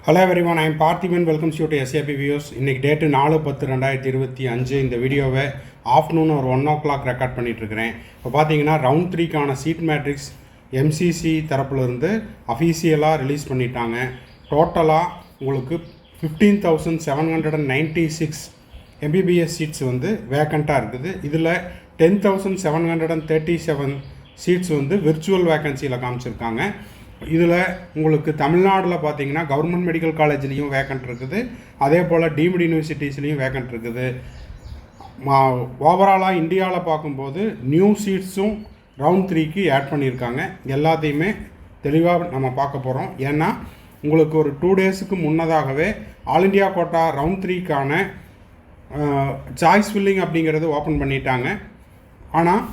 Hello everyone, I am Parthiban. Welcomes you to SAP Viewers. இன்னைக்கு date 4/10/2025. இந்த வீடியோவை afternoon ஒரு 1 o'clock ரெக்கார்ட் பண்ணிகிட்ருக்கிறேன். இப்போ பார்த்தீங்கன்னா ரவுண்ட் 3க்கான சீட் மேட்ரிக்ஸ் எம்சிசி தரப்புலேருந்து அஃபீஷியலாக ரிலீஸ் பண்ணிட்டாங்க. டோட்டலாக உங்களுக்கு 15,796 எம்பிபிஎஸ் சீட்ஸ் வந்து வேக்கண்ட்டாக இருக்குது. இதில் 10,737 சீட்ஸ் வந்து விர்ச்சுவல் வேக்கன்சியில் காமிச்சிருக்காங்க. இதில் உங்களுக்கு தமிழ்நாட்டில் பார்த்தீங்கன்னா கவர்மெண்ட் மெடிக்கல் காலேஜ்லேயும் வேக்கண்ட் இருக்குது, அதே போல் டீம்டு யூனிவர்சிட்டிஸ்லேயும் வேக்கண்ட் இருக்குது. ஓவராலாக இந்தியாவில் பார்க்கும்போது நியூ சீட்ஸும் ரவுண்ட் 3க்கு ஆட் பண்ணியிருக்காங்க. எல்லாத்தையுமே தெளிவாக நம்ம பார்க்க போகிறோம். ஏன்னா உங்களுக்கு ஒரு 2 டேஸுக்கு முன்னதாகவே ஆல் இண்டியா கோட்டா ரவுண்ட் 3க்கான சாய்ஸ் ஃபில்லிங் அப்படிங்கிறது ஓப்பன் பண்ணிட்டாங்க. ஆனால்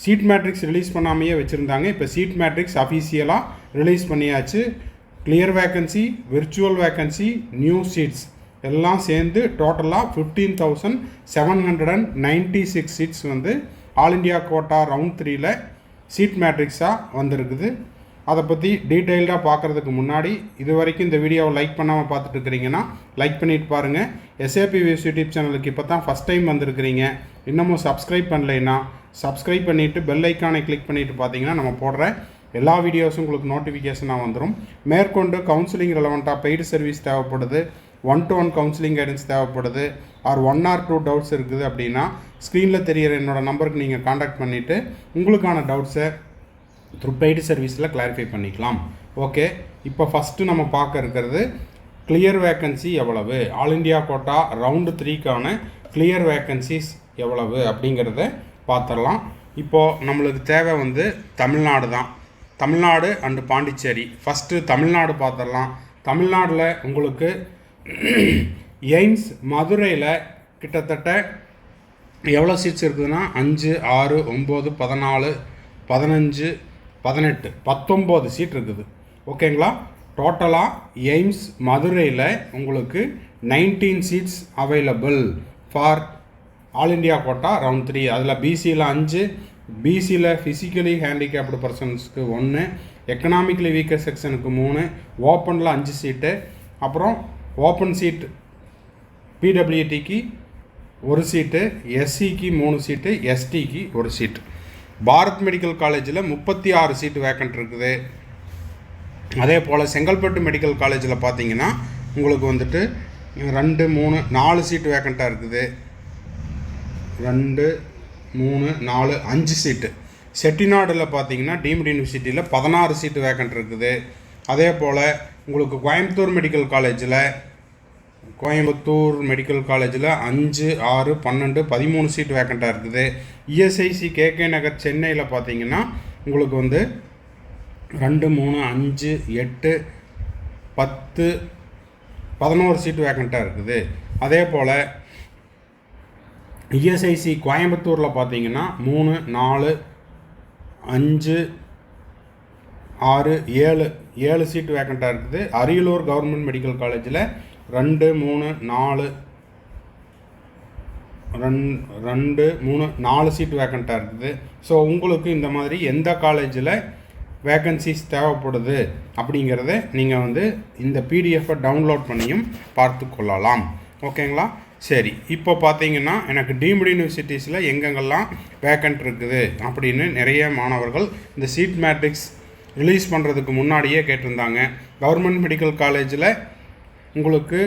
சீட் மேட்ரிக்ஸ் ரிலீஸ் பண்ணாமையே வச்சுருந்தாங்க. இப்போ சீட் மேட்ரிக்ஸ் அஃபீஷியலாக ரிலீஸ் பண்ணியாச்சு. Clear vacancy, virtual vacancy, new seats எல்லாம் சேர்ந்து டோட்டலாக 15,796 சீட்ஸ் வந்து ஆல் இண்டியா கோட்டா ரவுண்ட் 3ல் சீட் மேட்ரிக்ஸாக வந்திருக்குது. அதை பற்றி டீட்டெயில்டாக பார்க்குறதுக்கு முன்னாடி இது வரைக்கும் இந்த வீடியோவை லைக் பண்ணாமல் பார்த்துட்டு இருக்கிறீங்கன்னா லைக் பண்ணிட்டு பாருங்கள். எஸ்ஏபி வியூஸ் யூடியூப் சேனலுக்கு இப்போ தான் ஃபஸ்ட் டைம் வந்திருக்கிறீங்க, இன்னமும் சப்ஸ்கிரைப் பண்ணலைன்னா சப்ஸ்கிரைப் பண்ணிவிட்டு பெல் ஐக்கானை கிளிக் பண்ணிவிட்டு பார்த்தீங்கன்னா நம்ம போடுற எல்லா வீடியோஸும் உங்களுக்கு நோட்டிஃபிகேஷனாக வந்துடும். மேற்கொண்டு கவுன்சிலிங் ரெலவெண்ட்டாக பெய்டு சர்வீஸ் தேவைப்படுது, 1-to-1 கவுன்சிலிங் கைடன்ஸ் தேவைப்படுது, ஆர் 1 or 2 டவுட்ஸ் இருக்குது அப்படின்னா ஸ்க்ரீனில் தெரிகிற என்னோடய நம்பருக்கு நீங்கள் காண்டாக்ட் பண்ணிவிட்டு உங்களுக்கான டவுட்ஸை த்ரூ பெய்டு சர்வீஸில் கிளாரிஃபை பண்ணிக்கலாம். ஓகே, இப்போ ஃபஸ்ட்டு நம்ம பார்க்க இருக்கிறது கிளியர் வேக்கன்சி எவ்வளவு, ஆல் இண்டியா கோட்டா ரவுண்டு 3க்கான கிளியர் வேக்கன்சிஸ் எவ்வளவு அப்படிங்கிறத பார்த்துடலாம். இப்போது நம்மளுக்கு தேவை வந்து தமிழ்நாடு தான், தமிழ்நாடு அண்டு பாண்டிச்சேரி. ஃபஸ்ட்டு தமிழ்நாடு பார்த்துடலாம். தமிழ்நாட்டில் உங்களுக்கு எய்ம்ஸ் மதுரையில் கிட்டத்தட்ட எவ்வளோ சீட்ஸ் இருக்குதுன்னா 5, 6, 9, 14, 15, 18, 19 சீட் இருக்குது. ஓகேங்களா? டோட்டலாக எய்ம்ஸ் மதுரையில் உங்களுக்கு 19 seats available for all India quota round 3. அதில் பிசியில் 5, பிசியில் ஃபிசிக்கலி ஹேண்டிகேப்டு பர்சன்ஸ்க்கு 1, எக்கனாமிக்கலி வீக்கர் செக்ஷனுக்கு 3, ஓப்பனில் 5 சீட்டு, அப்புறம் ஓப்பன் சீட் பிடபிள்யூடிக்கு 1 சீட்டு, எஸ்சிக்கு 3 சீட்டு, எஸ்டிக்கு 1 சீட்டு. பாரத் மெடிக்கல் காலேஜில் 36 சீட்டு வேக்கண்ட் இருக்குது. அதே போல் செங்கல்பட்டு மெடிக்கல் காலேஜில் பார்த்தீங்கன்னா உங்களுக்கு வந்துட்டு 2, 3, 4 சீட்டு வேக்கண்ட்டாக இருக்குது. 2, 3, 4, 5 சீட்டு. செட்டிநாடில் பார்த்தீங்கன்னா டீம்டு யூனிவர்சிட்டியில் 16 சீட்டு வேக்கண்ட் இருக்குது. அதே போல் உங்களுக்கு கோயம்புத்தூர் மெடிக்கல் காலேஜில் 5, 6, 12, 13 சீட் வேக்கண்ட்டாக இருக்குது. இஎஸ்ஐசி கேகே நகர் சென்னையில் பார்த்தீங்கன்னா உங்களுக்கு வந்து 2, 3, 5, 8, 10, 11 சீட்டு வேக்கண்ட்டாக இருக்குது. அதே போல் இஎஸ்ஐசி கோயம்புத்தூரில் பார்த்தீங்கன்னா 3, 4, 5, 6, 7 சீட்டு வேக்கண்ட்டாக இருக்குது. அரியலூர் கவர்மெண்ட் மெடிக்கல் காலேஜில் 2, 3, 4 சீட்டு வேக்கண்ட்டாக இருக்குது. ஸோ உங்களுக்கு இந்த மாதிரி எந்த காலேஜில் வேக்கன்சிஸ் தேவைப்படுது அப்படிங்கிறத நீங்கள் வந்து இந்த பிடிஎஃப்பை டவுன்லோட் பண்ணியும் பார்த்து கொள்ளலாம். ஓகேங்களா? சரி, இப்போ பார்த்தீங்கன்னா எனக்கு டீம்டு யூனிவர்சிட்டிஸில் எங்கெங்கெல்லாம் வேக்கண்ட் இருக்குது அப்படின்னு நிறைய மாணவர்கள் இந்த சீட் மேட்ரிக்ஸ் ரிலீஸ் பண்ணுறதுக்கு முன்னாடியே கேட்டிருந்தாங்க. கவர்மெண்ட் மெடிக்கல் காலேஜில் உங்களுக்கு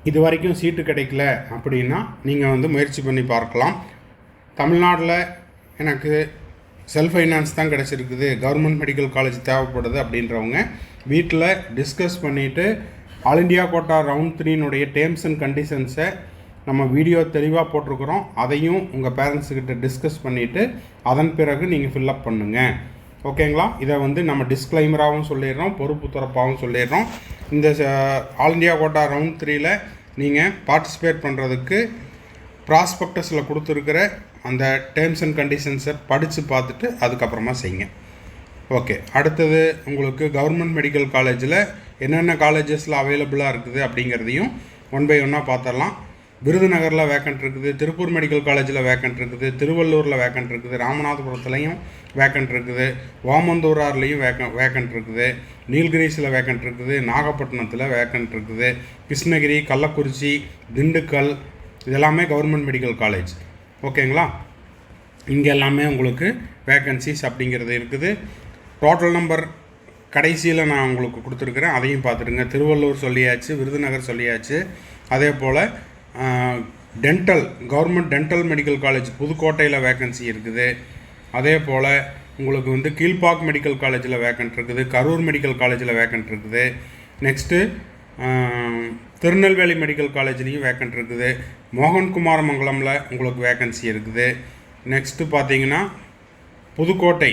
இது வரைக்கும் சீட்டு கிடைக்கல அப்படின்னா நீங்கள் வந்து முயற்சி பண்ணி பார்க்கலாம். தமிழ்நாட்டில் எனக்கு செல்ஃப் ஃபைனான்ஸ் தான் கிடச்சிருக்குது, கவர்மெண்ட் மெடிக்கல் காலேஜ் தேவைப்படுது அப்படின்றவங்க வீட்டில் டிஸ்கஸ் பண்ணிவிட்டு ஆல் இண்டியா கோட்டா ரவுண்ட் 3னுடைய டேர்ம்ஸ் அண்ட் கண்டிஷன்ஸை நம்ம வீடியோ தெளிவாக போட்டிருக்கிறோம். அதையும் உங்கள் பேரண்ட்ஸுக்கிட்ட டிஸ்கஸ் பண்ணிவிட்டு அதன் பிறகு நீங்கள் ஃபில்லப் பண்ணுங்கள். ஓகேங்களா? இதை வந்து நம்ம டிஸ்க்ளைமராகவும் சொல்லிடுறோம், பொறுப்பு துறப்பாகவும் சொல்லிடுறோம். இந்த ஆல் இண்டியா கோட்டா ரவுண்ட் 3ல் நீங்கள் பார்ட்டிசிபேட் பண்ணுறதுக்கு ப்ராஸ்பெக்டஸில் கொடுத்துருக்கிற அந்த டேர்ம்ஸ் அண்ட் கண்டிஷன்ஸை படித்து பார்த்துட்டு அதுக்கப்புறமா செய்யுங்க. ஓகே, அடுத்தது உங்களுக்கு கவர்மெண்ட் மெடிக்கல் காலேஜில் என்னென்ன காலேஜஸில் அவைலபிளாக இருக்குது அப்படிங்கிறதையும் 1 by 1 பார்த்துடலாம். விருதுநகரில் வேக்கண்ட் இருக்குது, திருப்பூர் மெடிக்கல் காலேஜில் வேக்கண்ட் இருக்குது, திருவள்ளூரில் வேக்கண்ட் இருக்குது, ராமநாதபுரத்துலையும் வேக்கண்ட் இருக்குது, ஓமந்தூரார்லேயும் வேக்கண்ட் இருக்குது, நீல்கிரிஸில் வேக்கண்ட் இருக்குது, நாகப்பட்டினத்தில் வேக்கண்ட் இருக்குது, கிருஷ்ணகிரி, கள்ளக்குறிச்சி, திண்டுக்கல் இதெல்லாமே கவர்மெண்ட் மெடிக்கல் காலேஜ். ஓகேங்களா? இங்கே எல்லாமே உங்களுக்கு வேக்கன்சிஸ் அப்படிங்கிறது இருக்குது. டோட்டல் நம்பர் கடைசியில் நான் உங்களுக்கு கொடுத்துருக்குறேன், அதையும் பார்த்துடுங்க. திருவள்ளூர் சொல்லியாச்சு, விருதுநகர் சொல்லியாச்சு. அதே போல் dental government dental medical college புதுக்கோட்டையில் வேக்கன்சி இருக்குது. அதே போல் உங்களுக்கு வந்து கீழ்பாக் மெடிக்கல் காலேஜில் வேக்கண்ட் இருக்குது, கரூர் மெடிக்கல் காலேஜில் வேக்கண்ட் இருக்குது. நெக்ஸ்ட்டு திருநெல்வேலி மெடிக்கல் காலேஜ்லேயும் வேக்கண்ட் இருக்குது. மோகன்குமாரமங்கலமில் உங்களுக்கு வேக்கன்சி இருக்குது. நெக்ஸ்ட்டு பார்த்தீங்கன்னா புதுக்கோட்டை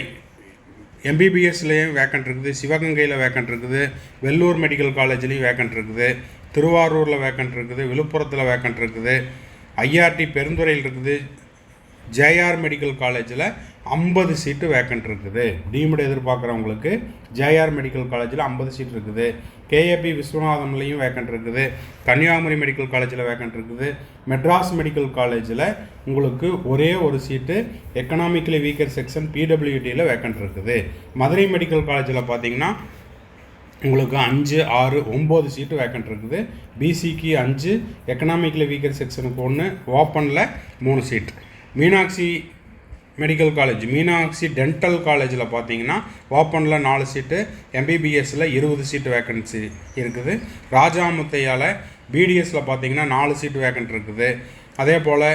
எம்பிபிஎஸ்லேயும் வேக்கண்ட் இருக்குது, சிவகங்கையில் வேக்கண்ட் இருக்குது, வெள்ளூர் மெடிக்கல் காலேஜ்லேயும் வேக்கண்ட் இருக்குது, திருவாரூரில் வேக்கண்ட் இருக்குது, விழுப்புரத்தில் வேக்கண்ட் இருக்குது, ஐஆர்டி பெருந்துறையில் இருக்குது, ஜேஆர் மெடிக்கல் காலேஜில் 50 சீட்டு வேக்கண்ட் இருக்குது. டீம்டு எதிர்பார்க்குறவங்களுக்கு ஜேஆர் மெடிக்கல் காலேஜில் 50 சீட் இருக்குது. கேஏபி விஸ்வநாதம்லேயும் வேக்கண்ட் இருக்குது, கன்னியாகுமரி மெடிக்கல் காலேஜில் வேக்கண்ட் இருக்குது, மெட்ராஸ் மெடிக்கல் காலேஜில் உங்களுக்கு ஒரே ஒரு சீட்டு எக்கனாமிக்கலி வீக்கர் செக்ஷன் பிடபிள்யூடியில் வேக்கண்ட் இருக்குது. மதுரை மெடிக்கல் காலேஜில் பார்த்தீங்கன்னா உங்களுக்கு 5, 6, 9 சீட்டு வேக்கண்ட் இருக்குது. பிசிக்கு 5, எக்கனாமிக்கலி வீக்கர் செக்ஷனுக்கு 1, ஓப்பனில் 3 சீட். Meenakshi medical college, Meenakshi dental காலேஜில் பார்த்தீங்கன்னா ஓப்பனில் 4 சீட்டு, எம்பிபிஎஸ்சில் 20 சீட்டு வேக்கன்சி இருக்குது. ராஜாமுத்தையால் பிடிஎஸில் பார்த்தீங்கன்னா 4 சீட்டு வேக்கண்ட் இருக்குது. அதே போல்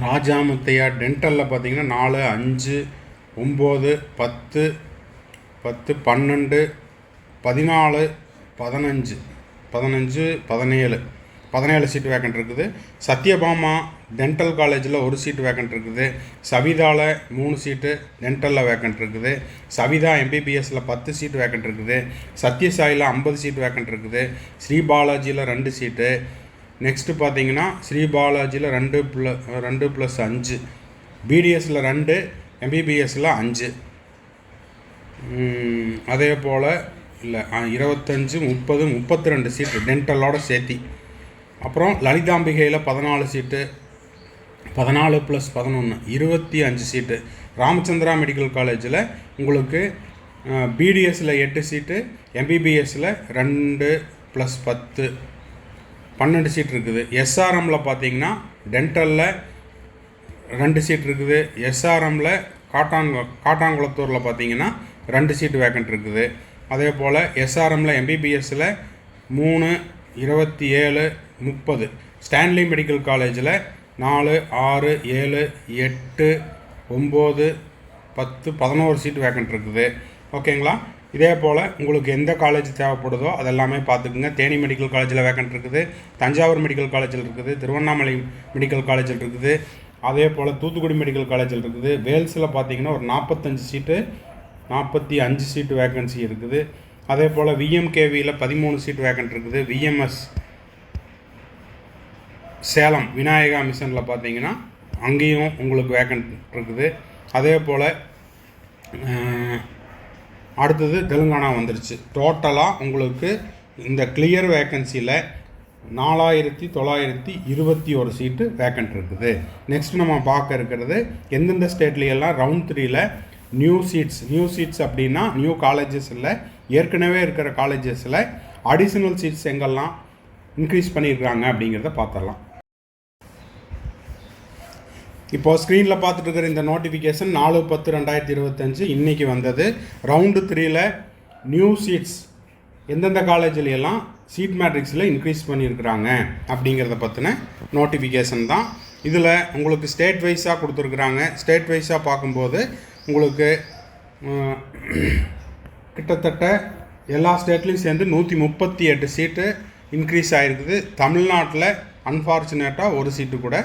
ராஜாமுத்தையா டென்டலில் பார்த்தீங்கன்னா 4, 5, 9, 10, 12, 14, 15, 17 சீட்டு வேக்கண்ட் இருக்குது. சத்யபாமா டென்டல் காலேஜில் 1 சீட்டு வேக்கண்ட் இருக்குது. சவிதாவில் 3 சீட்டு டென்டலில் வேக்கண்ட் இருக்குது. சவிதா எம்பிபிஎஸ்சில் 10 சீட்டு வேக்கண்ட் இருக்குது. சத்யசாயில் 50 சீட்டு வேக்கண்ட் இருக்குது. ஸ்ரீ பாலாஜியில் 2 சீட்டு. நெக்ஸ்ட்டு பார்த்தீங்கன்னா ஸ்ரீ பாலாஜியில் 2+5, பிடிஎஸில் 2, எம்பிபிஎஸ்சில் 5. அதே போல் இல்லை 25, 30, 32 சீட்டு டென்டலோடு சேர்த்தி. அப்புறம் லலிதாம்பிகையில் 14 சீட்டு, 14+11 25 சீட்டு. ராமச்சந்திரா மெடிக்கல் காலேஜில் உங்களுக்கு பிடிஎஸில் 8 சீட்டு, எம்பிபிஎஸ்சில் 2+10 12 சீட் இருக்குது. எஸ்ஆர்எம்மில் பார்த்தீங்கன்னா டென்டலில் 2 சீட் இருக்குது. எஸ்ஆர்எம்மில் காட்டாங்குளத்தூரில் பார்த்தீங்கன்னா 2 சீட்டு வேக்கண்ட் இருக்குது. அதே போல் எஸ்ஆர்எம்மில் எம்பிபிஎஸ்சில் 3, 27, 30. ஸ்டான்லி மெடிக்கல் காலேஜில் 4, 6, 7, 8, 9, 10, 11 சீட் வேக்கண்ட் இருக்குது. ஓகேங்களா? இதே போல் உங்களுக்கு எந்த காலேஜ் தேவைப்படுதோ அதெல்லாமே பார்த்துக்குங்க. தேனி மெடிக்கல் காலேஜில் வேக்கண்ட் இருக்குது, தஞ்சாவூர் மெடிக்கல் காலேஜில் இருக்குது, திருவண்ணாமலை மெடிக்கல் காலேஜில் இருக்குது, அதே போல் தூத்துக்குடி மெடிக்கல் காலேஜில் இருக்குது. வேல்ஸில் பார்த்தீங்கன்னா ஒரு 45 சீட்டு, 45 சீட்டு வேக்கன்சி இருக்குது. அதே போல் விஎம்கேவியில் 13 சீட் வேக்கண்ட் இருக்குது. விஎம்எஸ் சேலம் விநாயகா மிஷனில் பார்த்தீங்கன்னா அங்கேயும் உங்களுக்கு வேக்கண்ட் இருக்குது. அதே போல் அடுத்தது தெலுங்கானா வந்துருச்சு. டோட்டலாக உங்களுக்கு இந்த கிளியர் வேக்கன்சியில் 4921 சீட்டு வேக்கண்ட் இருக்குது. நெக்ஸ்ட் நம்ம பார்க்க இருக்கிறது எந்தெந்த ஸ்டேட்லையெல்லாம் ரவுண்ட் 3ல் நியூ சீட்ஸ் அப்படின்னா நியூ காலேஜஸ் இல்லை, ஏற்கனவே இருக்கிற காலேஜஸில் அடிஷ்னல் சீட்ஸ் எங்கெல்லாம் இன்க்ரீஸ் பண்ணியிருக்காங்க அப்படிங்கிறத பார்த்துடலாம். இப்போது ஸ்க்ரீனில் பார்த்துட்டு இருக்கிற இந்த நோட்டிஃபிகேஷன் 4/10/2025 இன்றைக்கி வந்தது. ரவுண்டு 3ல் நியூ சீட்ஸ் எந்தெந்த காலேஜ்லையெல்லாம் சீட் மேட்ரிக்ஸில் இன்க்ரீஸ் பண்ணியிருக்கிறாங்க அப்படிங்கிறத பற்றின நோட்டிஃபிகேஷன் தான். இதில் உங்களுக்கு ஸ்டேட் வைஸாக கொடுத்துருக்குறாங்க. ஸ்டேட் வைஸாக பார்க்கும்போது உங்களுக்கு கிட்டத்தட்ட எல்லா ஸ்டேட்லேயும் சேர்ந்து 138 சீட்டு இன்க்ரீஸ் ஆகிருக்குது. தமிழ்நாட்டில் அன்ஃபார்ச்சுனேட்டாக ஒரு சீட்டு கூட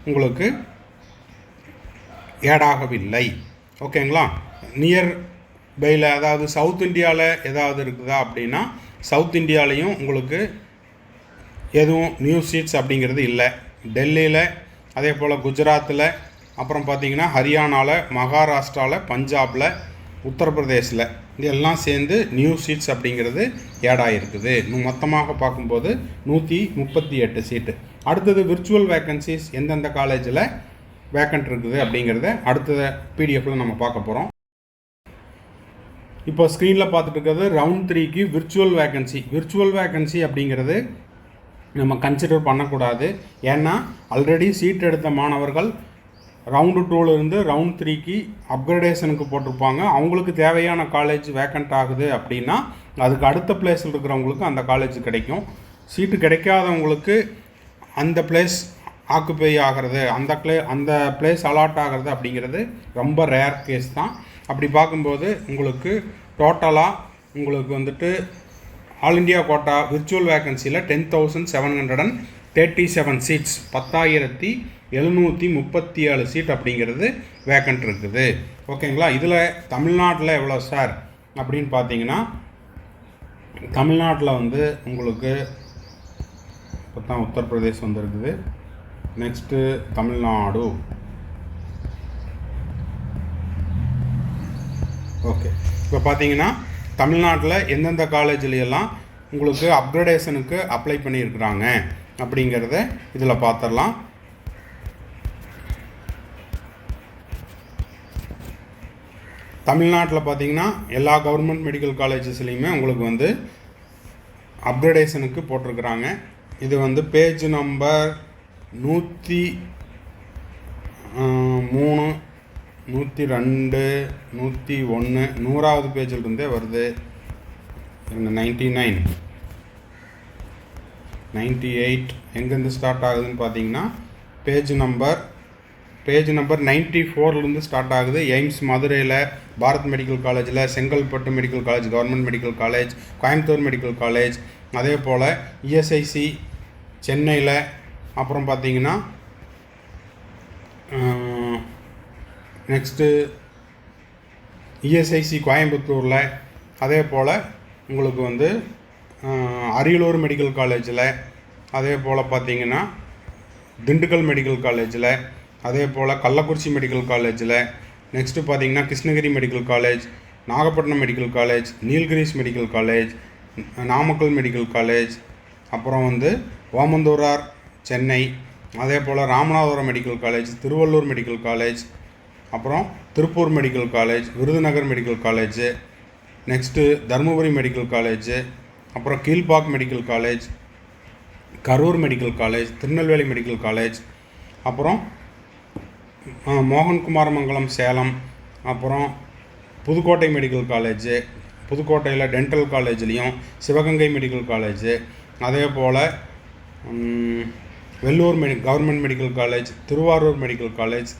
உங்களுக்கு ஏடாகவில்லை. ஓகேங்களா? நியர் பையில் அதாவது சவுத் இந்தியாவில் ஏதாவது இருக்குதா அப்படின்னா சவுத் இந்தியாவிலையும் உங்களுக்கு எதுவும் நியூ சீட்ஸ் அப்படிங்கிறது இல்லை. டெல்லியில், அதே போல் குஜராத்தில், அப்புறம் பார்த்திங்கன்னா ஹரியானாவில், மகாராஷ்டிராவில், பஞ்சாபில், உத்தரப்பிரதேசில் இதெல்லாம் சேர்ந்து நியூ சீட்ஸ் அப்படிங்கிறது ஏடாயிருக்குது. மொத்தமாக பார்க்கும்போது 138 சீட்டு. அடுத்தது விர்ச்சுவல் வேக்கன்சிஸ் எந்தெந்த காலேஜில் வேக்கண்ட் இருக்குது அப்படிங்கிறத அடுத்த பிடிஎஃப்பில் நம்ம பார்க்க போகிறோம். இப்போ ஸ்க்ரீனில் பார்த்துட்டு இருக்கிறது ரவுண்ட் 3க்கு விர்ச்சுவல் வேக்கன்சி அப்படிங்கிறது நம்ம கன்சிடர் பண்ணக்கூடாது. ஏன்னா ஆல்ரெடி சீட் எடுத்த மாணவர்கள் ரவுண்டு 2லேருந்து ரவுண்ட் 3க்கு அப்கிரேடேஷனுக்கு போட்டிருப்பாங்க. அவங்களுக்கு தேவையான காலேஜ் வேக்கண்ட் ஆகுது அப்படின்னா அதுக்கு அடுத்த பிளேஸில் இருக்கிறவங்களுக்கு அந்த காலேஜ் கிடைக்கும். சீட்டு கிடைக்காதவங்களுக்கு அந்த பிளேஸ் ஆக்குப்பை ஆகிறது, அந்த பிளேஸ் அலாட் ஆகிறது அப்படிங்கிறது ரொம்ப ரேர் கேஸ் தான். அப்படி பார்க்கும்போது உங்களுக்கு டோட்டலாக உங்களுக்கு வந்துட்டு ஆல் இண்டியா கோட்டா விர்ச்சுவல் வேக்கன்சியில் 10,737 சீட்ஸ் 10,737 சீட் அப்படிங்கிறது வேக்கண்ட் இருக்குது. ஓகேங்களா? இதில் தமிழ்நாட்டில் எவ்வளோ சார் அப்படின்னு பார்த்தீங்கன்னா, தமிழ்நாட்டில் வந்து உங்களுக்கு இப்போ தான் உத்தரப்பிரதேஷ் வந்துருக்குது. நெக்ஸ்ட்டு தமிழ்நாடு. ஓகே, இப்போ பார்த்தீங்கன்னா தமிழ்நாட்டில் எந்தெந்த காலேஜ்லையெல்லாம் உங்களுக்கு அப்கிரேடேஷனுக்கு அப்ளை பண்ணியிருக்கிறாங்க அப்படிங்கிறத இதில் பார்த்துடலாம். தமிழ்நாட்டில் பார்த்தீங்கன்னா எல்லா கவர்மெண்ட் மெடிக்கல் காலேஜஸ்லேயுமே உங்களுக்கு வந்து அப்கிரேடேஷனுக்கு போட்டிருக்கிறாங்க. இது வந்து பேஜ் நம்பர் 103, 102, 101, 100வது பேஜிலிருந்தே வருது. 99, 98 எங்கேருந்து ஸ்டார்ட் ஆகுதுன்னு பார்த்தீங்கன்னா பேஜ் நம்பர் 94லேருந்து ஸ்டார்ட் ஆகுது. எய்ம்ஸ் மதுரையில், பாரத் மெடிக்கல் காலேஜில், Chengalpattu medical college, government medical college, Coimbatore medical college, அதே போல் இஎஸ்ஐசி சென்னையில், அப்புறம் பார்த்தீங்கன்னா நெக்ஸ்ட்டு இஎஸ்ஐசி கோயம்புத்தூரில், அதே போல் உங்களுக்கு வந்து அரியலூர் மெடிக்கல் காலேஜில், அதே போல் பார்த்தீங்கன்னா திண்டுக்கல் மெடிக்கல் காலேஜில், அதே போல் கள்ளக்குறிச்சி மெடிக்கல் காலேஜில், நெக்ஸ்ட்டு பார்த்தீங்கன்னா Krishnagiri medical college, Nagapattinam medical college, Nilgiris medical college, Namakkal medical college, அப்புறம் வந்து ஓமந்தூரார் சென்னை, அதே போல் Ramanathapuram medical college, Thiruvallur medical college, அப்புறம் Tiruppur medical college, Virudhunagar medical college, next Dharmapuri medical college, அப்புறம் Kilpauk medical college, Karur medical college, Tirunelveli medical college, அப்புறம் மோகன்குமாரமங்கலம் சேலம், அப்புறம் புதுக்கோட்டை மெடிக்கல் காலேஜு, புதுக்கோட்டையில் டென்டல் காலேஜ்லேயும், சிவகங்கை மெடிக்கல் காலேஜு, அதே போல் Vellur government medical college, Thiruvarur medical college,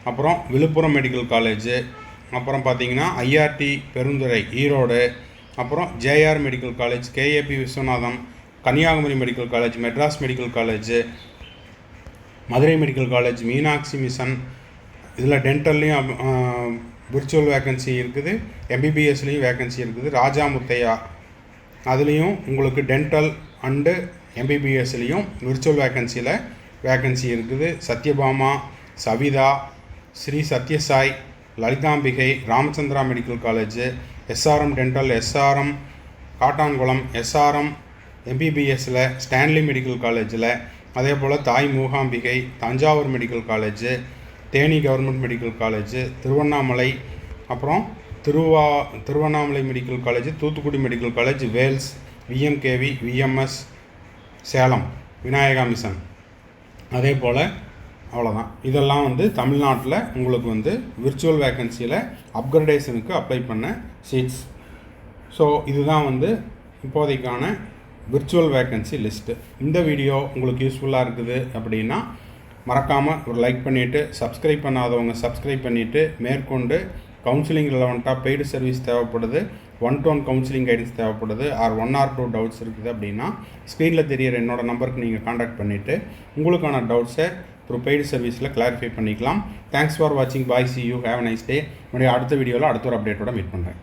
அப்புறம் விழுப்புரம் மெடிக்கல் காலேஜு, அப்புறம் பார்த்திங்கன்னா ஐஆர்டி பெருந்துறை ஈரோடு, அப்புறம் JR medical college, KAP Viswanatham, Kanyakumari medical college, Madras medical college, Madurai medical college, Meenakshi mission. இதில் டென்டல்லையும் விர்ச்சுவல் வேக்கன்சி இருக்குது, எம்பிபிஎஸ்லேயும் வேக்கன்சி இருக்குது. ராஜா முத்தையா அதுலேயும் உங்களுக்கு டென்டல் அண்டு எம்பிபிஎஸ்லேயும் விர்ச்சுவல் வேக்கன்சி இருக்குது. Sathyabama, Saveetha, Sri Sathya Sai, Lalithambigai, Ramachandra medical college, SRM dental, SRM Kattankulam, SRM எம்பிபிஎஸ்சில், ஸ்டான்லி மெடிக்கல் காலேஜில், அதே போல் Thai Moogambigai, Thanjavur medical college, Theni government medical college, Tiruvannamalai, அப்புறம் Tiruvannamalai medical college, Thoothukudi medical college, Vels, VMKV, VMS, Salem Vinayaka mission. அதே போல் அவ்வளோதான். இதெல்லாம் வந்து தமிழ்நாட்டில் உங்களுக்கு வந்து விர்ச்சுவல் வேக்கன்சியில் அப்கிரேடேஷனுக்கு அப்ளை பண்ண சீட்ஸ். ஸோ இதுதான் வந்து இப்போதைக்கான விர்ச்சுவல் வேக்கன்சி லிஸ்ட்டு. இந்த வீடியோ உங்களுக்கு யூஸ்ஃபுல்லாக இருக்குது அப்படின்னா மறக்காமல் ஒரு லைக் பண்ணிவிட்டு, சப்ஸ்கிரைப் பண்ணாதவங்க சப்ஸ்கிரைப் பண்ணிவிட்டு, மேற்கொண்டு கவுன்சிலிங் ரிலவெண்ட்டாக பெய்டு சர்வீஸ் தேவைப்படுது, 1-to-1 கவுன்சிலிங் கைடன்ஸ் தேவைப்படுது, ஆர் 1 or 2 டவுட்ஸ் இருக்குது அப்படின்னா ஸ்க்ரீனில் தெரியிற என்னோடய நம்பருக்கு நீங்கள் காண்டாக்ட் பண்ணிவிட்டு உங்களுக்கான டவுட்ஸை த்ரூ பெய்டு சர்வீஸில் கிளாரிஃபை பண்ணிக்கலாம். தேங்க்ஸ் ஃபார் வாட்சிங். Bye, see you, have a nice day. என்னுடைய அடுத்த வீடியோவில் அடுத்த ஒரு அப்டேட்டோட மீட் பண்ணுறேன்.